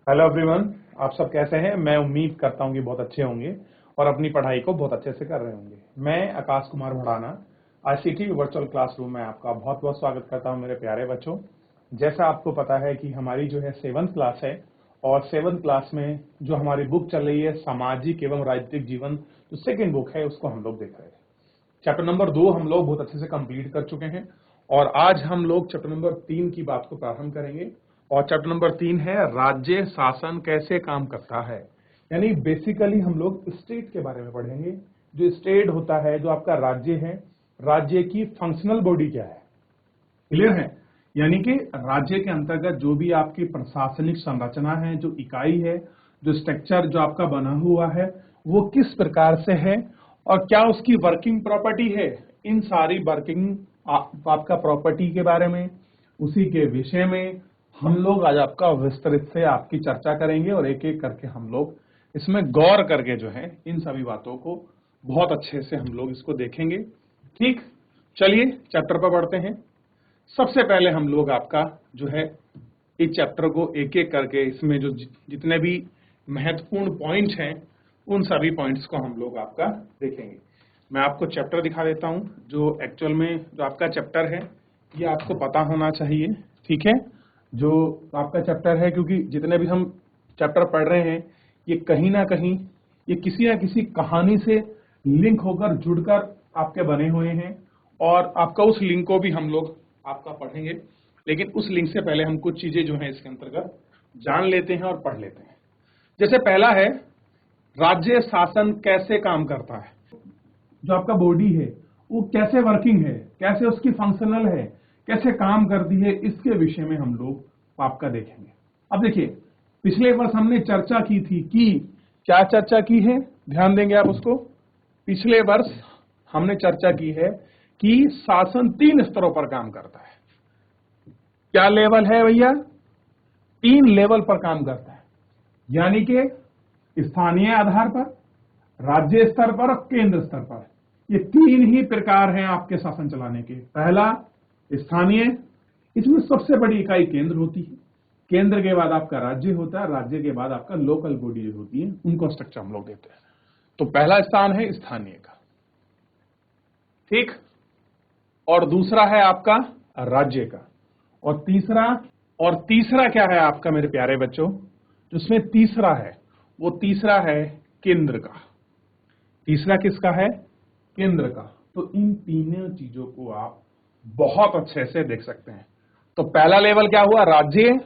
Hello everyone, आप सब कैसे हैं। मैं उम्मीद करता हूं कि बहुत अच्छे होंगे और अपनी पढ़ाई को बहुत अच्छे से कर रहे होंगे। मैं Akash Kumar Bhadana ICT virtual classroom में आपका बहुत बहुत स्वागत करता हूं मेरे प्यारे बच्चों। जैसा आपको पता है कि हमारी जो है 7th क्लास है और 7th क्लास में जो हमारी बुक चल रही है सामाजिक एवं राजनीतिक जीवन, जो सेकेंड बुक है उसको हम लोग देख रहे हैं। चैप्टर नंबर 2 हम लोग बहुत अच्छे से कंप्लीट कर चुके हैं और आज हम लोग चैप्टर नंबर 3 की बात को प्रारंभ करेंगे। और चैप्टर नंबर 3 है राज्य शासन कैसे काम करता है। यानी बेसिकली हम लोग स्टेट के बारे में पढ़ेंगे। जो स्टेट होता है, जो आपका राज्य है, राज्य की फंक्शनल बॉडी क्या है, क्लियर है। यानी कि राज्य के अंतर्गत जो भी आपकी प्रशासनिक संरचना है, जो इकाई है, जो स्ट्रक्चर जो आपका बना हुआ है, वो किस प्रकार से है और क्या उसकी वर्किंग प्रॉपर्टी है। इन सारी वर्किंग आपका प्रॉपर्टी के बारे में, उसी के विषय में हम लोग आज आपका विस्तृत से आपकी चर्चा करेंगे और एक एक करके हम लोग इसमें गौर करके जो है इन सभी बातों को बहुत अच्छे से हम लोग इसको देखेंगे। ठीक, चलिए चैप्टर पर बढ़ते हैं। सबसे पहले हम लोग आपका जो है इस चैप्टर को एक एक करके इसमें जो जितने भी महत्वपूर्ण पॉइंट्स हैं उन सभी पॉइंट्स को हम लोग आपका देखेंगे। मैं आपको चैप्टर दिखा देता हूं। जो एक्चुअल में जो आपका चैप्टर है ये आपको पता होना चाहिए, ठीक है। जो आपका चैप्टर है, क्योंकि जितने भी हम चैप्टर पढ़ रहे हैं ये कहीं ना कहीं ये किसी ना किसी कहानी से लिंक होकर जुड़कर आपके बने हुए हैं और आपका उस लिंक को भी हम लोग आपका पढ़ेंगे। लेकिन उस लिंक से पहले हम कुछ चीजें जो है इसके अंतर्गत जान लेते हैं और पढ़ लेते हैं। जैसे पहला है राज्य शासन कैसे काम करता है। जो आपका बॉडी है वो कैसे वर्किंग है, कैसे उसकी फंक्शनल है, कैसे काम करती है, इसके विषय में हम लोग आपका देखेंगे। अब देखिए, पिछले वर्ष हमने चर्चा की थी कि क्या चर्चा की है, ध्यान देंगे आप उसको। पिछले वर्ष हमने चर्चा की है कि शासन 3 स्तरों पर काम करता है। क्या लेवल है भैया? 3 लेवल पर काम करता है। यानी कि स्थानीय आधार पर, राज्य स्तर पर और केंद्र स्तर पर। ये 3 ही प्रकार हैं आपके शासन चलाने के। पहला स्थानीय, इसमें सबसे बड़ी इकाई केंद्र होती है। केंद्र के बाद आपका राज्य होता है, राज्य के बाद आपका लोकल बॉडी होती है, उनको स्ट्रक्चर हम लोग देते हैं। तो पहला स्थान है स्थानीय का, ठीक। और दूसरा है आपका राज्य का। और तीसरा क्या है आपका मेरे प्यारे बच्चों? जिसमें तीसरा है वो तीसरा है केंद्र का। तीसरा किसका है? केंद्र का। तो इन तीनों चीजों को आप बहुत अच्छे से देख सकते हैं। तो पहला लेवल क्या हुआ? राज्य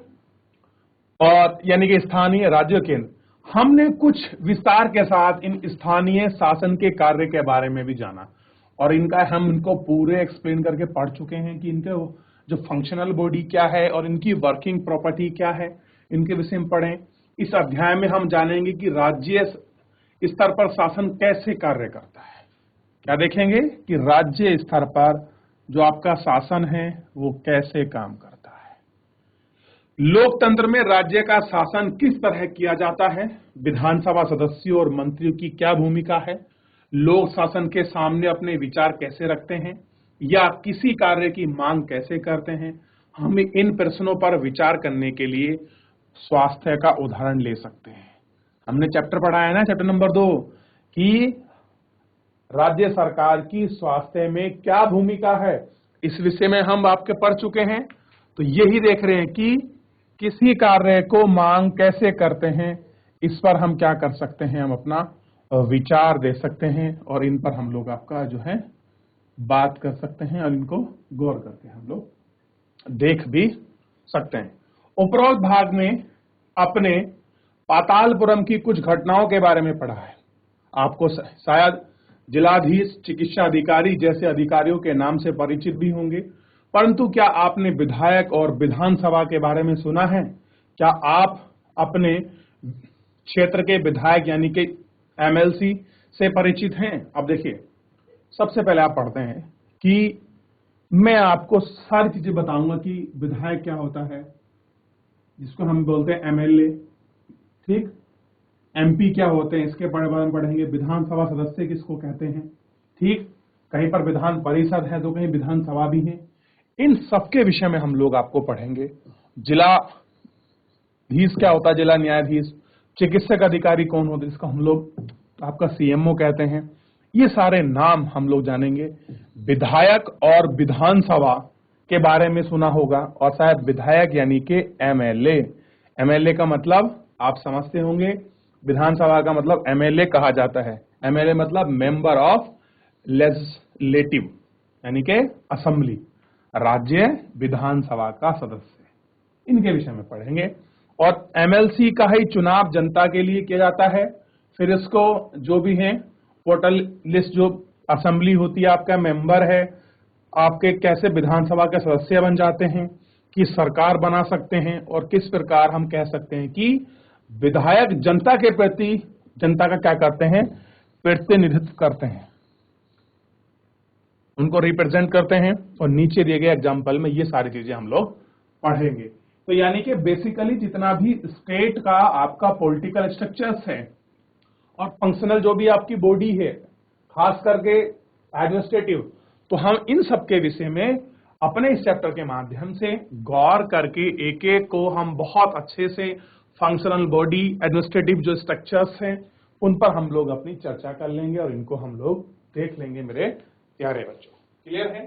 और यानी कि स्थानीय, राज्य, केंद्र। हमने कुछ विस्तार के साथ इन स्थानीय शासन के कार्य के बारे में भी जाना और हम इनको पूरे एक्सप्लेन करके पढ़ चुके हैं कि इनके जो फंक्शनल बॉडी क्या है और इनकी वर्किंग प्रॉपर्टी क्या है, इनके विषय में पढ़ें। इस अध्याय में हम जानेंगे कि राज्य स्तर पर शासन कैसे कार्य करता है। क्या देखेंगे कि राज्य स्तर पर जो आपका शासन है वो कैसे काम करता है। लोकतंत्र में राज्य का शासन किस तरह किया जाता है, विधानसभा सदस्यों और मंत्रियों की क्या भूमिका है, लोग शासन के सामने अपने विचार कैसे रखते हैं या किसी कार्य की मांग कैसे करते हैं। हम इन प्रश्नों पर विचार करने के लिए स्वास्थ्य का उदाहरण ले सकते हैं। हमने चैप्टर पढ़ा है ना, चैप्टर नंबर 2, कि राज्य सरकार की स्वास्थ्य में क्या भूमिका है, इस विषय में हम आपके पढ़ चुके हैं। तो यही देख रहे हैं कि किसी कार्य को मांग कैसे करते हैं, इस पर हम क्या कर सकते हैं, हम अपना विचार दे सकते हैं और इन पर हम लोग आपका जो है बात कर सकते हैं और इनको गौर करके हम लोग देख भी सकते हैं। उपरोक्त भाग में अपने पातालपुरम की कुछ घटनाओं के बारे में पढ़ा है। आपको शायद जिलाधीश, चिकित्सा अधिकारी जैसे अधिकारियों के नाम से परिचित भी होंगे, परंतु क्या आपने विधायक और विधानसभा के बारे में सुना है? क्या आप अपने क्षेत्र के विधायक यानी कि एमएलसी से परिचित हैं? अब देखिए, सबसे पहले आप पढ़ते हैं कि मैं आपको सारी चीजें बताऊंगा कि विधायक क्या होता है, जिसको हम बोलते हैं एमएलए, ठीक। एमपी क्या होते हैं, इसके बारे में पढ़ेंगे। विधानसभा सदस्य किसको कहते हैं, ठीक। कहीं पर विधान परिषद है तो कहीं विधानसभा भी है। इन सबके विषय में हम लोग आपको पढ़ेंगे। जिला धीस क्या होता है? जिला न्यायाधीश। चिकित्सक अधिकारी कौन होते हैं? जिसको हम लोग आपका सीएमओ कहते हैं। ये सारे नाम हम लोग जानेंगे। विधायक और विधानसभा के बारे में सुना होगा, और शायद विधायक यानी कि एमएलए। एमएलए का मतलब आप समझते होंगे, विधानसभा का मतलब एमएलए कहा जाता है। एमएलए मतलब मेंबर ऑफ लेजिस्लेटिव यानी कि असेंबली, राज्य विधानसभा का सदस्य। इनके विषय में पढ़ेंगे। और एमएलसी का ही चुनाव जनता के लिए किया जाता है। फिर इसको जो भी है वोटर लिस्ट, जो असेंबली होती है, आपका मेंबर है, आपके कैसे विधानसभा के सदस्य बन जाते हैं, कि सरकार बना सकते हैं, और किस प्रकार हम कह सकते हैं कि विधायक जनता के प्रति, जनता का क्या करते हैं? प्रतिनिधित्व करते हैं, उनको रिप्रेजेंट करते हैं। और नीचे दिए गए एग्जाम्पल में ये सारी चीजें हम लोग पढ़ेंगे। तो यानी कि बेसिकली जितना भी स्टेट का आपका पॉलिटिकल स्ट्रक्चर्स है और फंक्शनल जो भी आपकी बॉडी है, खास करके एडमिनिस्ट्रेटिव, तो हम इन सब के विषय में अपने इस चैप्टर के माध्यम से गौर करके एक एक को हम बहुत अच्छे से फंक्शनल बॉडी, एडमिनिस्ट्रेटिव जो स्ट्रक्चर्स हैं, उन पर हम लोग अपनी चर्चा कर लेंगे और इनको हम लोग देख लेंगे मेरे प्यारे बच्चों। क्लियर है?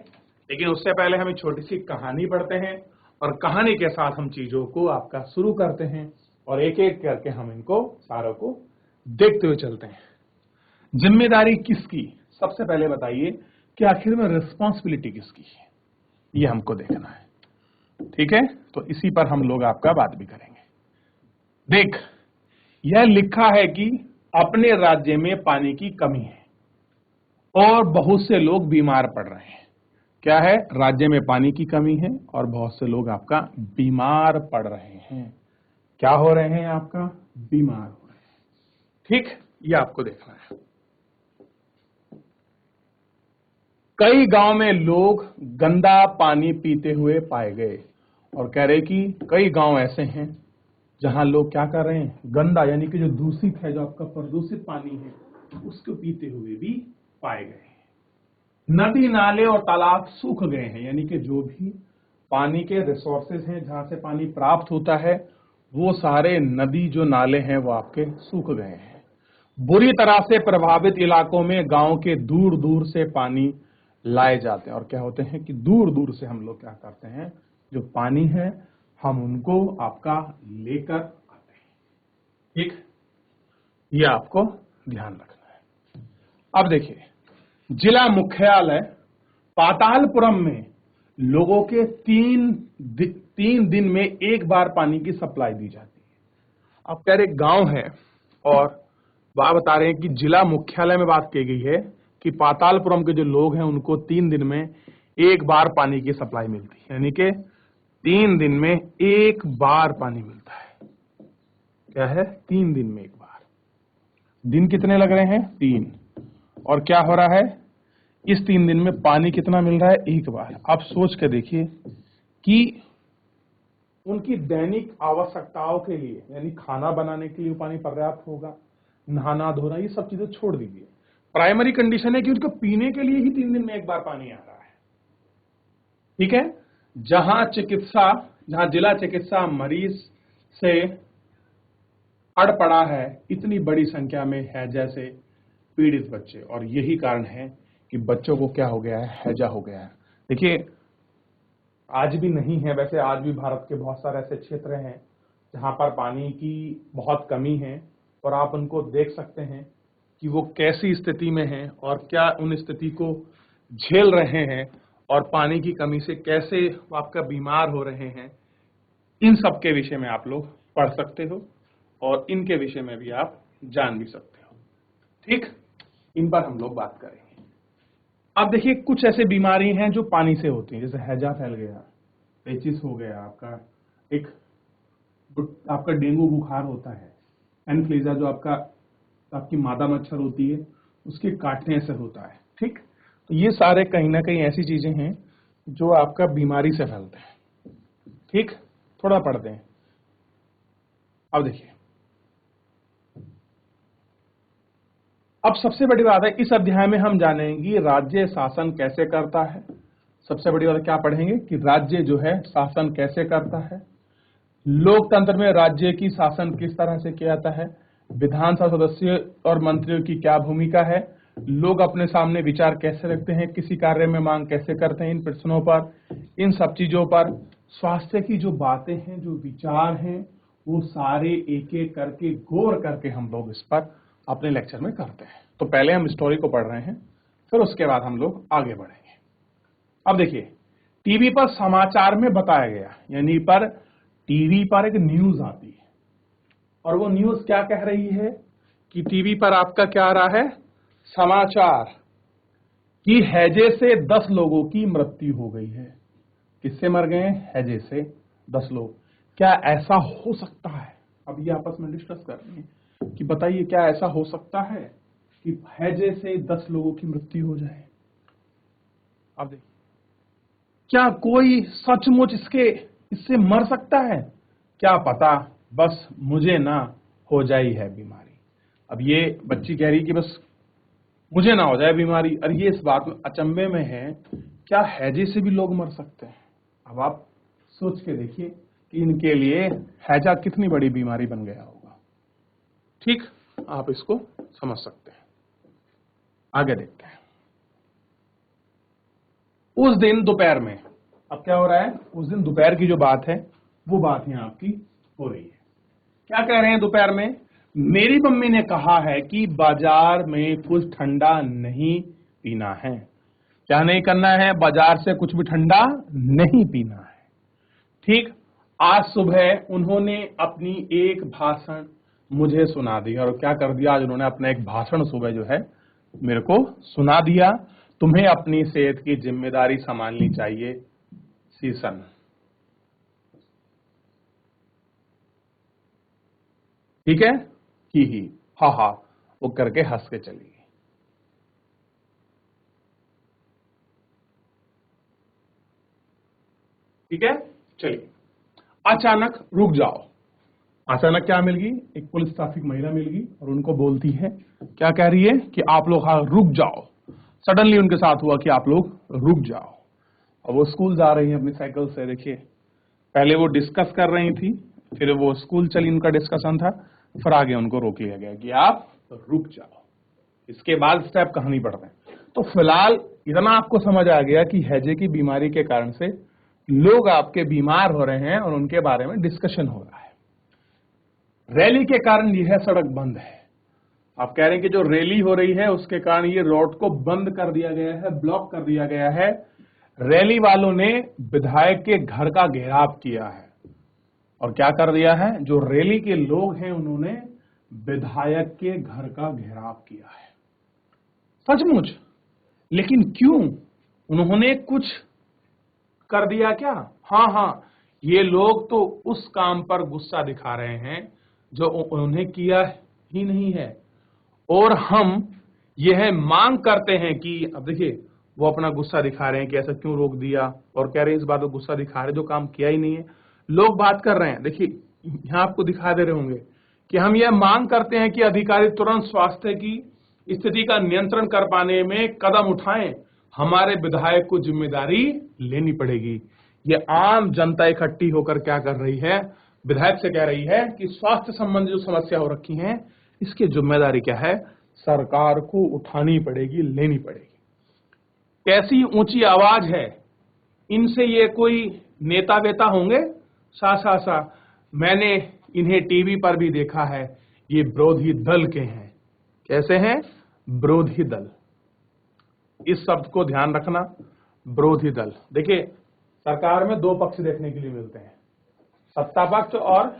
लेकिन उससे पहले हम एक छोटी सी कहानी पढ़ते हैं, और कहानी के साथ हम चीजों को आपका शुरू करते हैं, और एक एक करके हम इनको सारों को देखते हुए चलते हैं। जिम्मेदारी किसकी? सबसे पहले बताइए कि आखिर में रिस्पॉन्सिबिलिटी किसकी है, ये हमको देखना है। ठीक है, तो इसी पर हम लोग आपका बात भी करेंगे। देख, यह लिखा है कि अपने राज्य में पानी की कमी है और बहुत से लोग बीमार पड़ रहे हैं। क्या है? राज्य में पानी की कमी है और बहुत से लोग आपका बीमार पड़ रहे हैं। क्या हो रहे हैं? आपका बीमार हो रहे हैं। ठीक, ये आपको देखना है। कई गांव में लोग गंदा पानी पीते हुए पाए गए, और कह रहे कि कई गांव ऐसे हैं जहां लोग क्या कर रहे हैं? गंदा यानी कि जो दूषित है, जो आपका प्रदूषित पानी है, उसको पीते हुए भी पाए गए। नदी, नाले और तालाब सूख गए हैं, यानी कि जो भी पानी के रिसोर्सेज हैं, जहां से पानी प्राप्त होता है, वो सारे नदी जो नाले हैं वो आपके सूख गए हैं। बुरी तरह से प्रभावित इलाकों में गांव के दूर दूर से पानी लाए जाते हैं, और क्या होते हैं कि दूर दूर से हम लोग क्या करते हैं, जो पानी है हम उनको आपका लेकर आते हैं। ठीक, ये आपको ध्यान रखना है। अब देखिए, जिला पातालपुरम में लोगों के तीन दिन में एक बार पानी की सप्लाई दी जाती है। अब कह रहे गांव है, और वह बता रहे हैं कि जिला मुख्यालय में बात की गई है कि पातालपुरम के जो लोग हैं उनको 3 दिन में एक बार पानी की सप्लाई मिलती है, यानी कि 3 दिन में एक बार पानी मिलता है। क्या है? 3 दिन में एक बार। दिन कितने लग रहे हैं? 3। और क्या हो रहा है? इस 3 दिन में पानी कितना मिल रहा है? एक बार। आप सोच के देखिए कि उनकी दैनिक आवश्यकताओं के लिए, यानी खाना बनाने के लिए पानी पर्याप्त होगा, नहाना धोना, ये सब चीजें छोड़ दीजिए। प्राइमरी कंडीशन है कि उनको पीने के लिए ही 3 दिन में एक बार पानी आ रहा है। ठीक है? जहां जिला चिकित्सा मरीज से अड़ पड़ा है, इतनी बड़ी संख्या में हैजा से पीड़ित बच्चे, और यही कारण है कि बच्चों को क्या हो गया है? हैजा हो गया है। देखिए, आज भी नहीं है, वैसे आज भी भारत के बहुत सारे ऐसे क्षेत्र हैं जहां पर पानी की बहुत कमी है, और आप उनको देख सकते हैं कि वो कैसी स्थिति में हैं और क्या उन स्थिति को झेल रहे हैं, और पानी की कमी से कैसे वो आपका बीमार हो रहे हैं। इन सब के विषय में आप लोग पढ़ सकते हो, और इनके विषय में भी आप जान भी सकते हो। ठीक, इन पर हम लोग बात करेंगे। अब देखिए, कुछ ऐसे बीमारी हैं जो पानी से होती हैं, जैसे हैजा फैल गया, पेचिस हो गया, आपका डेंगू बुखार होता है, एन्फ्लुएंजा जो आपकी मादा मच्छर होती है उसके काटने से होता है। ठीक, तो ये सारे कहीं ना कहीं ऐसी चीजें हैं जो आपका बीमारी से फैलते हैं। ठीक, थोड़ा पढ़ते हैं। अब देखिए, अब सबसे बड़ी बात है, इस अध्याय में हम जानेंगे राज्य शासन कैसे करता है। सबसे बड़ी बात क्या पढ़ेंगे कि राज्य जो है शासन कैसे करता है, लोकतंत्र में राज्य की शासन किस तरह से किया जाता है, विधानसभा सदस्य और मंत्रियों की क्या भूमिका है, लोग अपने सामने विचार कैसे रखते हैं, किसी कार्य में मांग कैसे करते हैं, इन प्रश्नों पर, इन सब चीजों पर, स्वास्थ्य की जो बातें हैं, जो विचार हैं, वो सारे एक एक करके गौर करके हम लोग इस पर अपने लेक्चर में करते हैं। तो पहले हम स्टोरी को पढ़ रहे हैं, फिर उसके बाद हम लोग आगे बढ़ेंगे। अब देखिए, टीवी पर समाचार में बताया गया, यानी पर टीवी पर एक न्यूज आती है और वो न्यूज क्या कह रही है कि टीवी पर आपका क्या आ रहा है, समाचार कि हैजे से 10 लोगों की मृत्यु हो गई है। किससे मर गए? हैजे से 10 लोग। क्या ऐसा हो सकता है? अब ये आपस में डिस्कस कर रहे हैं कि बताइए क्या ऐसा हो सकता है कि हैजे से 10 लोगों की मृत्यु हो जाए। अब देखिए, क्या कोई सचमुच इससे मर सकता है? क्या पता बस मुझे ना हो जाई है बीमारी। अब ये बच्ची कह रही कि बस मुझे ना हो जाए बीमारी, और ये इस बात में अचंभे में है, क्या हैजे से भी लोग मर सकते हैं? अब आप सोच के देखिए कि इनके लिए हैजा कितनी बड़ी बीमारी बन गया होगा। ठीक, आप इसको समझ सकते हैं। आगे देखते हैं। उस दिन दोपहर में, अब क्या हो रहा है, उस दिन दोपहर की जो बात है वो बात यहां आपकी हो रही है। क्या कह रहे हैं दोपहर में? मेरी मम्मी ने कहा है कि बाजार में कुछ ठंडा नहीं पीना है। क्या नहीं करना है? बाजार से कुछ भी ठंडा नहीं पीना है। ठीक, आज सुबह उन्होंने अपनी एक भाषण मुझे सुना दिया। और क्या कर दिया? आज उन्होंने अपना एक भाषण सुबह जो है मेरे को सुना दिया। तुम्हें अपनी सेहत की जिम्मेदारी संभालनी चाहिए, सीसन। ठीक है, ही हा हा वो करके हंस के चली गई। ठीक है, चलिए। अचानक रुक जाओ। अचानक क्या मिल गई? एक पुलिस ट्रैफिक महिला मिल गई और उनको बोलती है, क्या कह रही है कि आप लोग हाँ रुक जाओ। सडनली उनके साथ हुआ कि आप लोग रुक जाओ। अब वो स्कूल जा रही है अपनी साइकिल से। देखिए, पहले वो डिस्कस कर रही थी, फिर वो स्कूल चली, उनका डिस्कशन था, फिर आगे उनको रोक लिया गया कि आप रुक जाओ। इसके बाद स्टेप कहानी बढ़ते हैं। तो फिलहाल इतना आपको समझ आ गया कि हैजे की बीमारी के कारण से लोग आपके बीमार हो रहे हैं और उनके बारे में डिस्कशन हो रहा है। रैली के कारण यह सड़क बंद है। आप कह रहे हैं कि जो रैली हो रही है उसके कारण ये रोड को बंद कर दिया गया है, ब्लॉक कर दिया गया है। रैली वालों ने विधायक के घर का घेराव किया है। और क्या कर दिया है? जो रैली के लोग हैं उन्होंने विधायक के घर का घेराव किया है। सचमुच? लेकिन क्यों? उन्होंने कुछ कर दिया क्या? हाँ, ये लोग तो उस काम पर गुस्सा दिखा रहे हैं जो उन्हें किया ही नहीं है। और हम यह मांग करते हैं कि, अब देखिए, वो अपना गुस्सा दिखा रहे हैं कि ऐसा क्यों रोक दिया, और कह रहे हैं इस बात को गुस्सा दिखा रहे जो काम किया ही नहीं है। लोग बात कर रहे हैं, देखिए यहां आपको दिखा दे रहे होंगे कि हम यह मांग करते हैं कि अधिकारी तुरंत स्वास्थ्य की स्थिति का नियंत्रण कर पाने में कदम उठाएं। हमारे विधायक को जिम्मेदारी लेनी पड़ेगी। ये आम जनता इकट्ठी होकर क्या कर रही है? विधायक से कह रही है कि स्वास्थ्य संबंधी जो समस्या हो रखी है इसकी जिम्मेदारी क्या है? सरकार को उठानी पड़ेगी, लेनी पड़ेगी। कैसी ऊंची आवाज है! इनसे ये कोई नेता वेता होंगे? सा मैंने इन्हें टीवी पर भी देखा है, ये विरोधी दल के हैं। कैसे हैं? विरोधी दल। इस शब्द को ध्यान रखना, विरोधी दल। देखिए, सरकार में दो पक्ष देखने के लिए मिलते हैं, सत्ता पक्ष और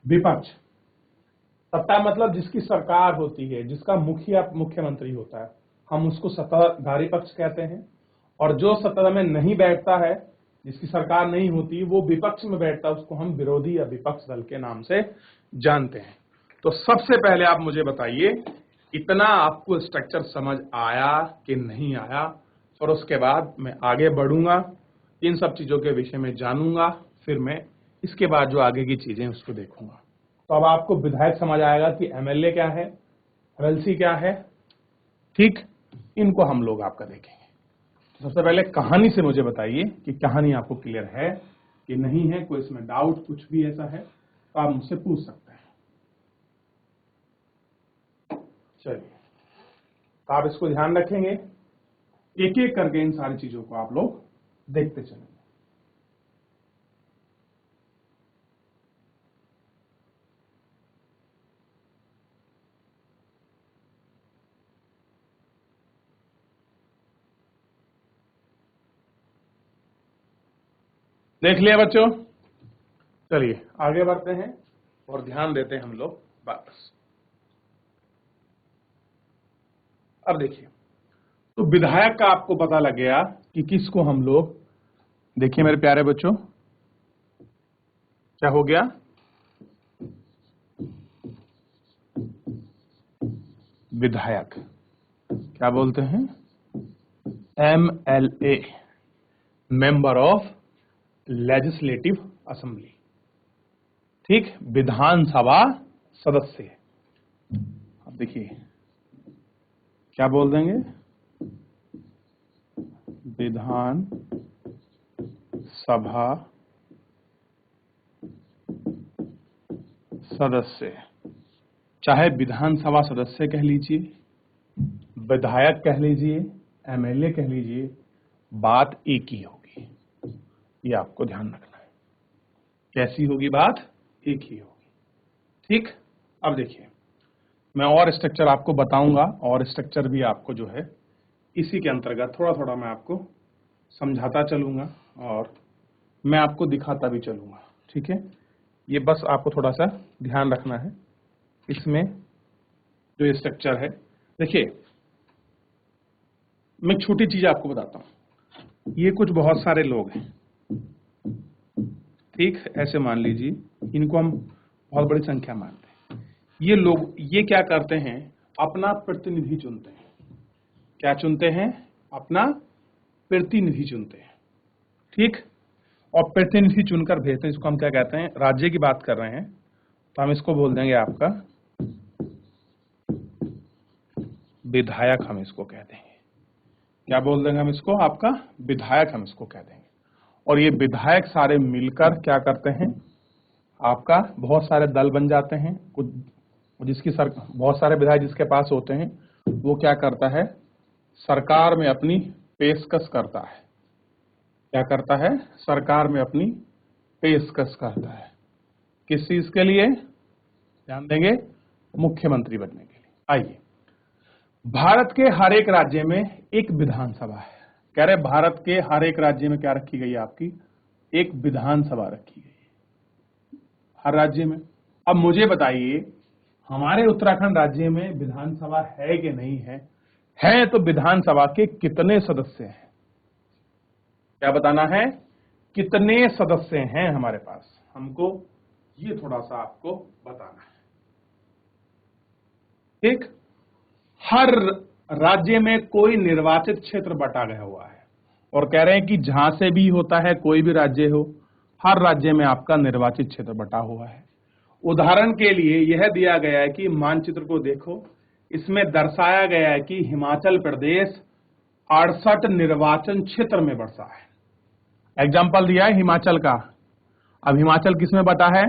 विपक्ष। सत्ता मतलब जिसकी सरकार होती है, जिसका मुखिया मुख्यमंत्री होता है, हम उसको सत्ताधारी पक्ष कहते हैं। और जो सत्ता में नहीं बैठता है, जिसकी सरकार नहीं होती, वो विपक्ष में बैठता है, उसको हम विरोधी या विपक्ष दल के नाम से जानते हैं। तो सबसे पहले आप मुझे बताइए, इतना आपको स्ट्रक्चर समझ आया कि नहीं आया? और उसके बाद मैं आगे बढ़ूंगा, इन सब चीजों के विषय में जानूंगा, फिर मैं इसके बाद जो आगे की चीजें उसको देखूंगा। तो अब आपको विधायक समझ आएगा कि एमएलए क्या है, एमएलसी क्या है। ठीक, इनको हम लोग आपका देखेंगे। तो सबसे पहले कहानी से मुझे बताइए कि कहानी आपको क्लियर है कि नहीं है, कोई इसमें डाउट कुछ भी ऐसा है तो आप मुझसे पूछ सकते हैं। चलिए, तो आप इसको ध्यान रखेंगे, एक एक करके इन सारी चीजों को आप लोग देखते चलेंगे। देख लिया बच्चों? चलिए आगे बढ़ते हैं और ध्यान देते हैं हम लोग वापस। अब देखिए, तो विधायक का आपको पता लग गया कि किसको हम लोग, देखिए मेरे प्यारे बच्चों, क्या हो गया, विधायक क्या बोलते हैं, MLA, member of legislative assembly, ठीक, विधानसभा सदस्य। अब देखिए क्या बोल देंगे, विधान सभा सदस्य, चाहे विधानसभा सदस्य कह लीजिए, विधायक कह लीजिए, MLA कह लीजिए, बात एक ही होगी। ये आपको ध्यान रखना है। कैसी होगी बात? एक ही होगी, ठीक। अब देखिए, मैं और स्ट्रक्चर आपको बताऊंगा, और स्ट्रक्चर भी आपको जो है इसी के अंतर्गत थोड़ा थोड़ा मैं आपको समझाता चलूंगा और मैं आपको दिखाता भी चलूंगा, ठीक है। ये बस आपको थोड़ा सा ध्यान रखना है इसमें जो स्ट्रक्चर है। देखिए, मैं छोटी चीज आपको बताता हूं। ये कुछ बहुत सारे लोग हैं, ठीक, ऐसे मान लीजिए, इनको हम बहुत बड़ी संख्या मानते हैं। ये लोग ये क्या करते हैं, अपना प्रतिनिधि चुनते हैं। क्या चुनते हैं? अपना प्रतिनिधि चुनते हैं, ठीक। और प्रतिनिधि चुनकर भेजते हैं, इसको हम क्या कहते हैं, राज्य की बात कर रहे हैं तो हम इसको बोल देंगे आपका विधायक, हम इसको कह देंगे। क्या बोल देंगे हम इसको? आपका विधायक हम इसको कह देंगे। और ये विधायक सारे मिलकर क्या करते हैं, आपका बहुत सारे दल बन जाते हैं। कुछ जिसकी बहुत सारे विधायक जिसके पास होते हैं वो क्या करता है, सरकार में अपनी पेशकश करता है। क्या करता है? सरकार में अपनी पेशकश करता है। किस चीज के लिए? ध्यान देंगे, मुख्यमंत्री बनने के लिए। आइए, भारत के हर एक राज्य में एक विधानसभा है। कह रहे भारत के हर एक राज्य में क्या रखी गई है आपकी? एक विधानसभा रखी गई है, हर राज्य में। अब मुझे बताइए, हमारे उत्तराखंड राज्य में विधानसभा है कि नहीं है? है तो विधानसभा के कितने सदस्य हैं? क्या बताना है? कितने सदस्य हैं हमारे पास, हमको ये थोड़ा सा आपको बताना है, ठीक। हर राज्य में कोई निर्वाचित क्षेत्र बटा गया हुआ है और कह रहे हैं कि जहां से भी होता है, कोई भी राज्य हो, हर राज्य में आपका निर्वाचित क्षेत्र बटा हुआ है। उदाहरण के लिए यह दिया गया है कि मानचित्र को देखो, इसमें दर्शाया गया है कि हिमाचल प्रदेश 68 निर्वाचन क्षेत्र में बसा है। एग्जाम्पल दिया है हिमाचल का। अब हिमाचल किसमें बटा है?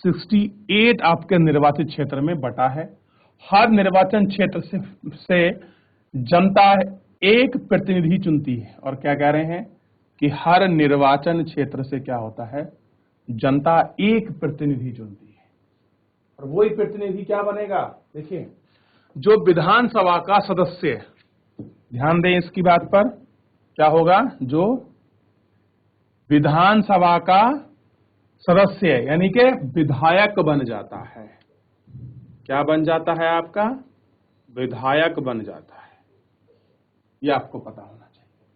68 आपके निर्वाचित क्षेत्र में बटा है। हर निर्वाचन क्षेत्र से जनता एक प्रतिनिधि चुनती है। और क्या कह रहे हैं कि हर निर्वाचन क्षेत्र से क्या होता है, जनता एक प्रतिनिधि चुनती है। और वही प्रतिनिधि क्या बनेगा? देखिए, जो विधानसभा का सदस्य, ध्यान दें इसकी बात पर, क्या होगा? जो विधानसभा का सदस्य यानी कि विधायक बन जाता है। क्या बन जाता है? आपका विधायक बन जाता है। यह आपको पता होना चाहिए,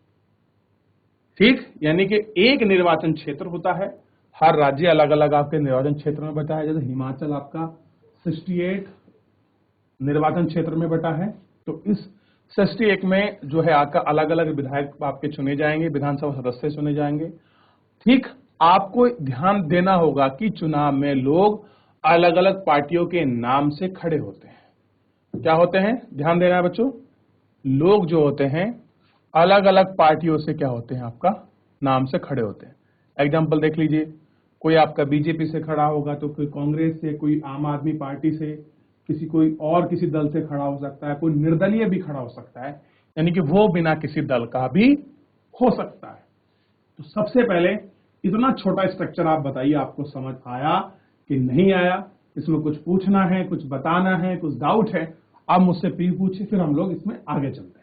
ठीक। यानी कि एक निर्वाचन क्षेत्र होता है, हर राज्य अलग अलग आपके निर्वाचन क्षेत्र में बटा है। जैसे हिमाचल आपका 68 निर्वाचन क्षेत्र में बटा है, तो इस 68 में जो है आपका अलग अलग विधायक आपके चुने जाएंगे, विधानसभा सदस्य चुने जाएंगे, ठीक। आपको ध्यान देना होगा कि चुनाव में लोग अलग अलग पार्टियों के नाम से खड़े होते हैं। क्या होते हैं? ध्यान देना है बच्चों, लोग जो होते हैं अलग अलग पार्टियों से क्या होते हैं, आपका नाम से खड़े होते हैं। एग्जाम्पल देख लीजिए, कोई आपका बीजेपी से खड़ा होगा तो कोई कांग्रेस से, कोई आम आदमी पार्टी से, किसी कोई और किसी दल से खड़ा हो सकता है, कोई निर्दलीय भी खड़ा हो सकता है, यानी कि वो बिना किसी दल का भी हो सकता है। तो सबसे पहले इतना छोटा स्ट्रक्चर आप बताइए, आपको समझ आया कि नहीं आया? इसमें कुछ पूछना है, कुछ बताना है, कुछ डाउट है, आप मुझसे प्लीज पूछिए, फिर हम लोग इसमें आगे चलते हैं।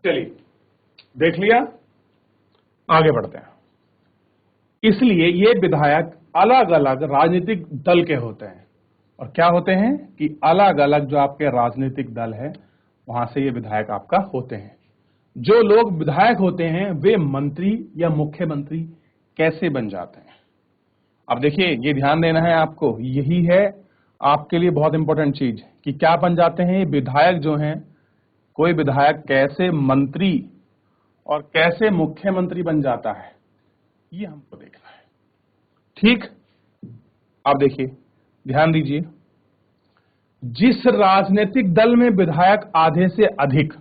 चलिए, देख लिया, आगे बढ़ते हैं। इसलिए ये विधायक अलग अलग राजनीतिक दल के होते हैं, और क्या होते हैं कि अलग अलग जो आपके राजनीतिक दल है वहां से ये विधायक आपका होते हैं। जो लोग विधायक होते हैं वे मंत्री या मुख्यमंत्री कैसे बन जाते हैं? अब देखिए, ये ध्यान देना है आपको, यही है आपके लिए बहुत इंपॉर्टेंट चीज कि क्या बन जाते हैं ये विधायक जो हैं। कोई विधायक कैसे मंत्री और कैसे मुख्यमंत्री बन जाता है, ये हमको देखना है। ठीक, अब देखिए, ध्यान दीजिए, जिस राजनीतिक दल में विधायक आधे से अधिक,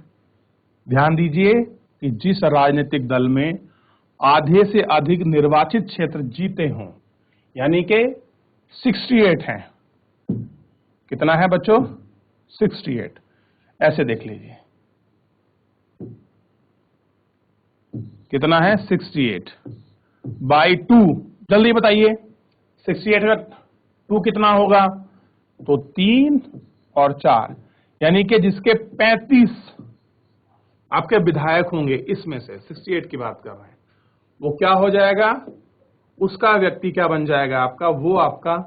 ध्यान दीजिए कि जिस राजनीतिक दल में आधे से अधिक निर्वाचित क्षेत्र जीते हों, यानी कि 68 हैं। कितना है बच्चों? 68। ऐसे देख लीजिए, कितना है? 68 बाई 2, जल्दी बताइए, 68 का 2 कितना होगा? तो 3 और 4, यानी कि जिसके 35 आपके विधायक होंगे, इसमें से 68 की बात कर रहे हैं, वो क्या हो जाएगा? उसका व्यक्ति क्या बन जाएगा आपका? वो आपका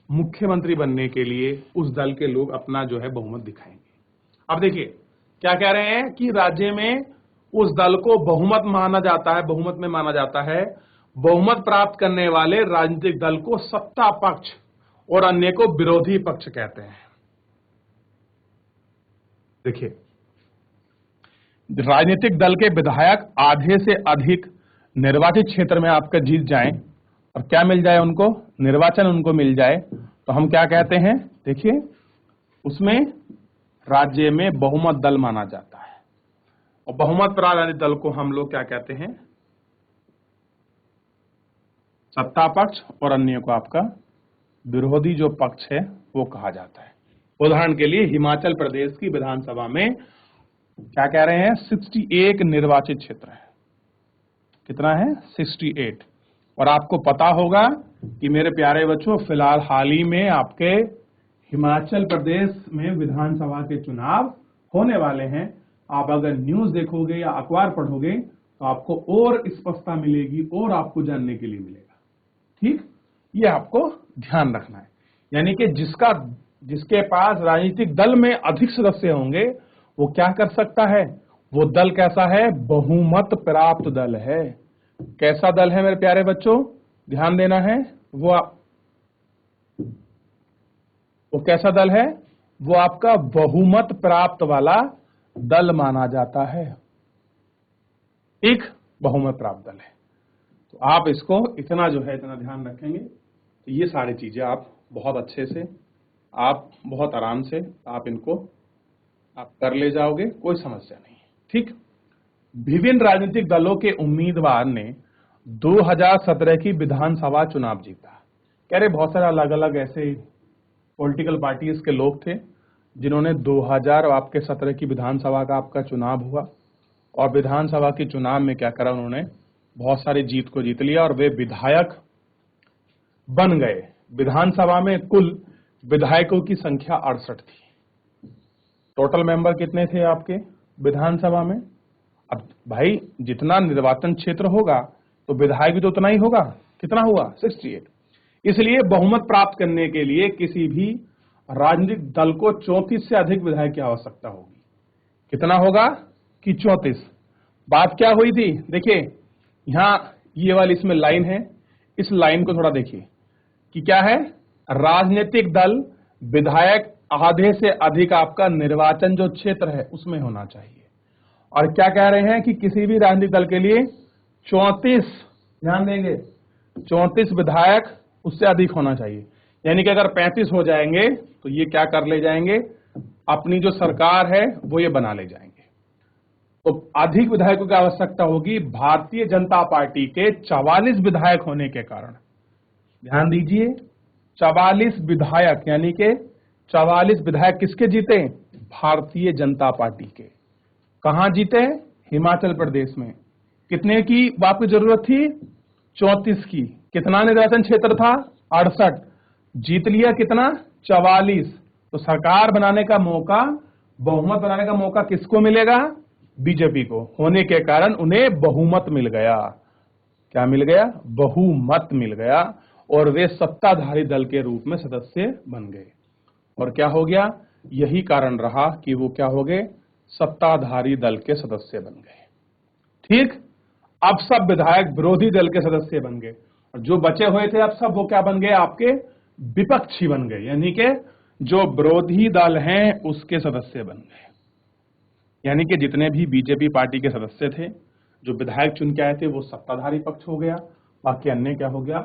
मुख्यमंत्री बनने के लिए उस दल के लोग अपना जो है बहुमत दिखाएंगे। अब देखिए, क्या कह रहे हैं कि राज्य में उस दल को बहुमत माना जाता है, बहुमत में माना जाता है। बहुमत प्राप्त करने वाले राजनीतिक दल को सत्ता पक्ष और अन्य को विरोधी पक्ष कहते हैं। देखिए, राजनीतिक दल के विधायक आधे से अधिक निर्वाचित क्षेत्र में आपका जीत जाएं और क्या मिल जाए उनको? निर्वाचन उनको मिल जाए, तो हम क्या कहते हैं? देखिए, उसमें राज्य में बहुमत दल माना जाता है, और बहुमत प्राप्त दल को हम लोग क्या कहते हैं? सत्ता पक्ष, और अन्य को आपका विरोधी जो पक्ष है वो कहा जाता है। उदाहरण के लिए हिमाचल प्रदेश की विधानसभा में क्या कह रहे हैं? 68 निर्वाचित क्षेत्र है। कितना है? 68। और आपको पता होगा कि मेरे प्यारे बच्चों, फिलहाल हाल ही में आपके हिमाचल प्रदेश में विधानसभा के चुनाव होने वाले हैं। आप अगर न्यूज देखोगे या अखबार पढ़ोगे तो आपको और स्पष्टता मिलेगी और आपको जानने के लिए मिलेगा। ठीक, ये आपको ध्यान रखना है। यानी कि जिसके पास राजनीतिक दल में अधिक सदस्य होंगे वो क्या कर सकता है? वो दल कैसा है? बहुमत प्राप्त दल है। कैसा दल है मेरे प्यारे बच्चों? ध्यान देना है। वो कैसा दल है? वो आपका बहुमत प्राप्त वाला दल माना जाता है। एक बहुमत प्राप्त दल है। तो आप इसको इतना जो है इतना ध्यान रखेंगे तो ये सारी चीजें आप बहुत अच्छे से आप बहुत आराम से आप इनको आप कर ले जाओगे, कोई समस्या नहीं है। ठीक, विभिन्न राजनीतिक दलों के उम्मीदवार ने 2017 की विधानसभा चुनाव जीता। कह रहे बहुत सारे अलग अलग ऐसे पॉलिटिकल पार्टीज के लोग थे जिन्होंने 2017 की विधानसभा का आपका चुनाव हुआ और विधानसभा के चुनाव में क्या करा, उन्होंने बहुत सारी जीत को जीत लिया और वे विधायक बन गए। विधानसभा में कुल विधायकों की संख्या 68 थी। टोटल मेंबर कितने थे आपके विधानसभा में? अब भाई जितना निर्वाचन क्षेत्र होगा तो विधायक भी तो उतना ही होगा। कितना हुआ? 68। इसलिए बहुमत प्राप्त करने के लिए किसी भी राजनीतिक दल को 34 से अधिक विधायक की आवश्यकता होगी। कितना होगा कि 34। बात क्या हुई थी? देखिए यहां ये वाली इसमें लाइन है, इस लाइन को थोड़ा देखिए कि क्या है, राजनीतिक दल विधायक आधे से अधिक आपका निर्वाचन जो क्षेत्र है उसमें होना चाहिए। और क्या कह रहे हैं कि किसी भी राजनीतिक दल के लिए 34, ध्यान देंगे, 34 विधायक उससे अधिक होना चाहिए। यानी कि अगर 35 हो जाएंगे तो ये क्या कर ले जाएंगे, अपनी जो सरकार है वो ये बना ले जाएंगे। तो अधिक विधायकों की आवश्यकता होगी। भारतीय जनता पार्टी के 44 विधायक होने के कारण, ध्यान दीजिए, 44 विधायक, यानी कि 44 विधायक किसके जीते? भारतीय जनता पार्टी के। कहां जीते? हिमाचल प्रदेश में। कितने की आपकी जरूरत थी? 34 की। कितना निर्वाचन क्षेत्र था? 68। जीत लिया कितना? 44। तो सरकार बनाने का मौका, बहुमत बनाने का मौका किसको मिलेगा? बीजेपी को। होने के कारण उन्हें बहुमत मिल गया। क्या मिल गया? बहुमत मिल गया और वे सत्ताधारी दल के रूप में सदस्य बन गए। और क्या हो गया? यही कारण रहा कि वो क्या हो गए? सत्ताधारी दल के सदस्य बन गए। ठीक, अब सब विधायक विरोधी दल के सदस्य बन गए और जो बचे हुए थे अब सब वो क्या बन गए? आपके विपक्षी बन गए, यानी कि जो विरोधी दल हैं उसके सदस्य बन गए। यानी कि जितने भी बीजेपी पार्टी के सदस्य थे, जो विधायक चुन के आए थे, वो सत्ताधारी पक्ष हो गया। बाकी अन्य क्या हो गया?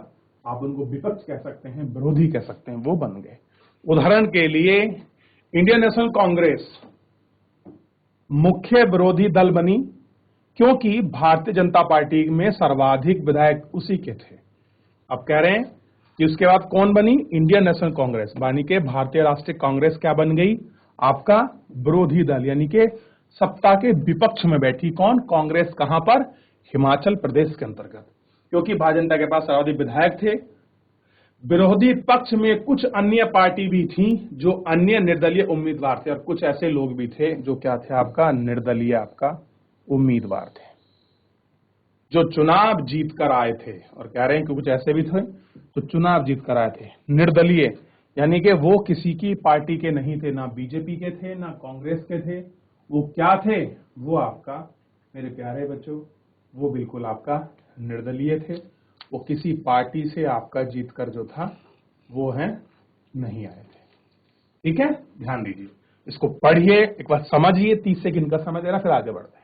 आप उनको विपक्ष कह सकते हैं, विरोधी कह सकते हैं, वो बन गए। उदाहरण के लिए इंडियन नेशनल कांग्रेस मुख्य विरोधी दल बनी क्योंकि भारतीय जनता पार्टी में सर्वाधिक विधायक उसी के थे। अब कह रहे हैं कि उसके बाद कौन बनी? इंडियन नेशनल कांग्रेस, यानी कि भारतीय राष्ट्रीय कांग्रेस क्या बन गई? आपका विरोधी दल, यानी कि सत्ता के विपक्ष में बैठी। कौन? कांग्रेस। कहां पर? हिमाचल प्रदेश के अंतर्गत। क्योंकि भारतीय जनता के पास सर्वाधिक विधायक थे। विरोधी पक्ष में कुछ अन्य पार्टी भी थी जो अन्य निर्दलीय उम्मीदवार थे और कुछ ऐसे लोग भी थे जो क्या थे? आपका निर्दलीय आपका उम्मीदवार थे जो चुनाव जीत कर आए थे। और कह रहे हैं कि कुछ ऐसे भी थे जो चुनाव जीत कर आए थे निर्दलीय, यानी कि वो किसी की पार्टी के नहीं थे, ना बीजेपी के थे ना कांग्रेस के थे। वो क्या थे? वो आपका, मेरे प्यारे बच्चों, वो बिल्कुल आपका निर्दलीय थे। वो किसी पार्टी से आपका जीत कर जो था वो है नहीं आए थे। ठीक है, ध्यान दीजिए, इसको पढ़िए, एक बार समझिए, 30 सेकंड का समझ लेना, फिर आगे बढ़ते हैं।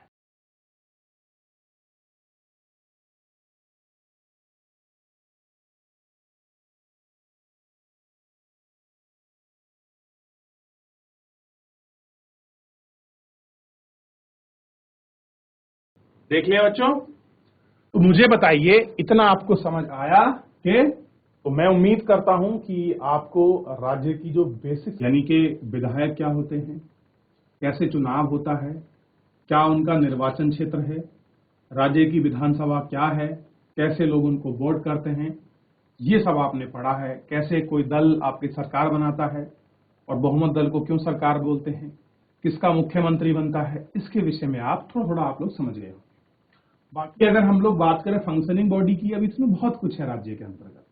देख लिया बच्चों? तो मुझे बताइए, इतना आपको समझ आया कि? तो मैं उम्मीद करता हूं कि आपको राज्य की जो बेसिक, यानी कि विधायक क्या होते हैं, कैसे चुनाव होता है, क्या उनका निर्वाचन क्षेत्र है, राज्य की विधानसभा क्या है, कैसे लोग उनको वोट करते हैं, ये सब आपने पढ़ा है। कैसे कोई दल आपकी सरकार बनाता है और बहुमत दल को क्यों सरकार बोलते हैं, किसका मुख्यमंत्री बनता है, इसके विषय में आप थोड़ा थोड़ा आप लोग समझ गए हो। बाकी अगर हम लोग बात करें फंक्शनिंग बॉडी की, अब इसमें बहुत कुछ है राज्य के अंतर्गत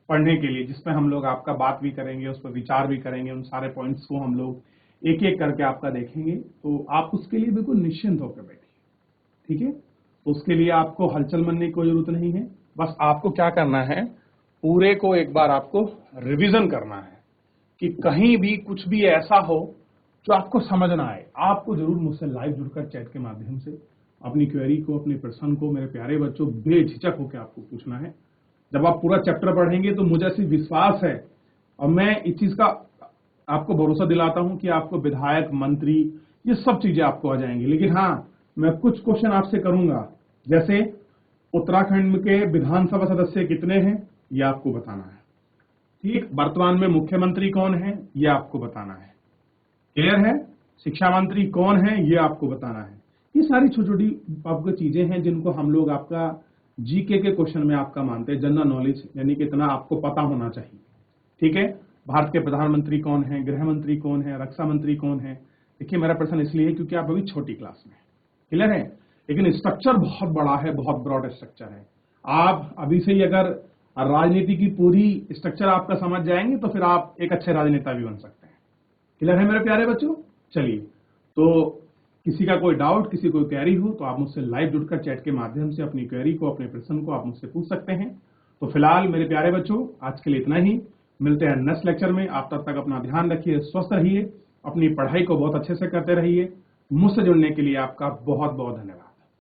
पढ़ने के लिए, जिसपे हम लोग आपका बात भी करेंगे, उस पर विचार भी करेंगे, उन सारे पॉइंट्स को हम लोग एक एक करके आपका देखेंगे। तो आप उसके लिए बिल्कुल निश्चिंत होकर बैठिए। ठीक है, तो उसके लिए आपको हलचल मनने की कोई जरूरत नहीं है। बस आपको क्या करना है, पूरे को एक बार आपको रिवीजन करना है कि कहीं भी कुछ भी ऐसा हो जो आपको समझ ना आए, आपको जरूर मुझसे लाइव जुड़कर चैट के माध्यम से अपनी क्वेरी को, अपने प्रश्न को, मेरे प्यारे बच्चों, बेझिझक होकर आपको पूछना है। जब आप पूरा चैप्टर पढ़ेंगे तो मुझे ऐसी विश्वास है और मैं इस चीज का आपको भरोसा दिलाता हूं कि आपको विधायक, मंत्री, ये सब चीजें आपको आ जाएंगी। लेकिन हाँ, मैं कुछ क्वेश्चन आपसे करूंगा, जैसे उत्तराखंड के विधानसभा सदस्य कितने हैं, ये आपको बताना है। ठीक, वर्तमान में मुख्यमंत्री कौन है, ये आपको बताना है। क्लियर है? शिक्षा मंत्री कौन है, ये आपको बताना है। ये सारी छोटी छोटी आपको चीजें हैं जिनको हम लोग आपका जीके के क्वेश्चन में आपका मानते हैं, जनरल नॉलेज, यानी कि इतना आपको पता होना चाहिए। ठीक है, भारत के प्रधानमंत्री कौन है, गृह मंत्री कौन है, रक्षा मंत्री कौन है। देखिए, मेरा प्रश्न इसलिए है क्योंकि आप अभी छोटी क्लास में। क्लियर है? लेकिन स्ट्रक्चर बहुत बड़ा है, बहुत ब्रॉड स्ट्रक्चर है। आप अभी से ही अगर राजनीति की पूरी स्ट्रक्चर आपका समझ जाएंगे तो फिर आप एक अच्छे राजनेता भी बन सकते हैं। क्लियर है मेरे प्यारे बच्चों? चलिए, तो किसी का कोई डाउट, किसी को क्वेरी हो तो आप मुझसे लाइव जुड़कर चैट के माध्यम से अपनी क्वेरी को, अपने प्रश्न को आप मुझसे पूछ सकते हैं। तो फिलहाल मेरे प्यारे बच्चों, आज के लिए इतना ही। मिलते हैं नेक्स्ट लेक्चर में। आप तब तक अपना ध्यान रखिए, स्वस्थ रहिए, अपनी पढ़ाई को बहुत अच्छे से करते रहिए। मुझसे जुड़ने के लिए आपका बहुत बहुत धन्यवाद।